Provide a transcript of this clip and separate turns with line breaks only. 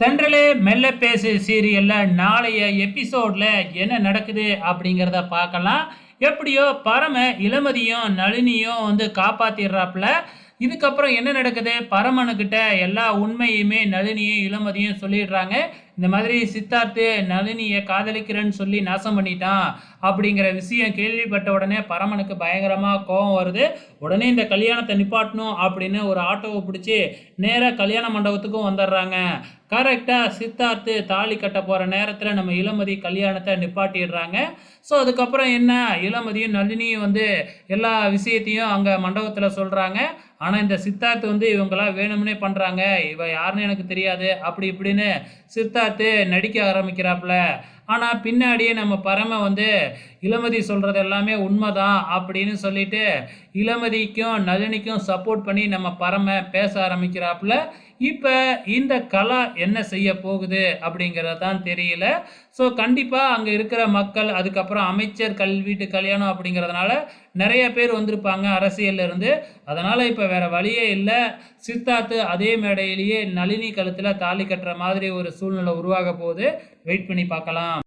தென்றலே மெல்ல பேசு சீரியல்ல நாளைய எபிசோட்ல என்ன நடக்குது அப்படிங்கிறத பார்க்கலாம். எப்படியோ பரம இளமதியும் நளினியும் வந்து காப்பாத்திடுறாப்புல. இதுக்கப்புறம் என்ன நடக்குது, பரமனுக்கிட்ட எல்லா உண்மையுமே நளினியும் இளமதியும் சொல்லிடுறாங்க. இந்த மாதிரி சித்தார்த்து நளினியை காதலிக்கிறேன்னு சொல்லி நாசம் பண்ணிட்டான் அப்படிங்கிற விஷயம் கேள்விப்பட்ட உடனே பரமனுக்கு பயங்கரமாக கோபம் வருது. உடனே இந்த கல்யாணத்தை நிப்பாட்டணும் அப்படின்னு ஒரு ஆட்டோவை பிடிச்சி நேராக கல்யாண மண்டபத்துக்கும் வந்துடுறாங்க. கரெக்டாக சித்தார்த்து தாலி கட்ட போகிற நேரத்தில் நம்ம இளமதி கல்யாணத்தை நிப்பாட்டிடுறாங்க. ஸோ அதுக்கப்புறம் என்ன, இளமதியும் நளினியும் வந்து எல்லா விஷயத்தையும் அங்கே மண்டபத்தில் சொல்கிறாங்க. ஆனால் இந்த சித்தார்த்து வந்து இவங்களாம் வேணும்னே பண்ணுறாங்க, இவ யாருன்னு எனக்கு தெரியாது அப்படி இப்படின்னு சித்தார்த்து நடிக்க ஆரம்பிக்கிறாப்புல. ஆனால் பின்னாடியே நம்ம பரம வந்து இளமதி சொல்கிறது எல்லாமே உண்மைதான் அப்படின்னு சொல்லிட்டு இளமதிக்கும் நளினிக்கும் சப்போர்ட் பண்ணி நம்ம பரம பேச ஆரம்பிக்கிறாப்புல. இப்போ இந்த கலா என்ன செய்ய போகுது அப்படிங்கிறது தான் தெரியல. ஸோ கண்டிப்பாக அங்கே இருக்கிற மக்கள், அதுக்கப்புறம் அமைச்சர் வீட்டு கல்யாணம் அப்படிங்கிறதுனால நிறைய பேர் வந்திருப்பாங்க அரசியல்ல இருந்து. அதனால் இப்போ வேற வழியே இல்லை, சித்தார்த்து அதே மேடையிலேயே நளினி கழுத்தில் தாலி கட்டுற மாதிரி ஒரு சூழ்நிலை உருவாக போகுது. வெயிட் பண்ணி பார்க்கலாம்.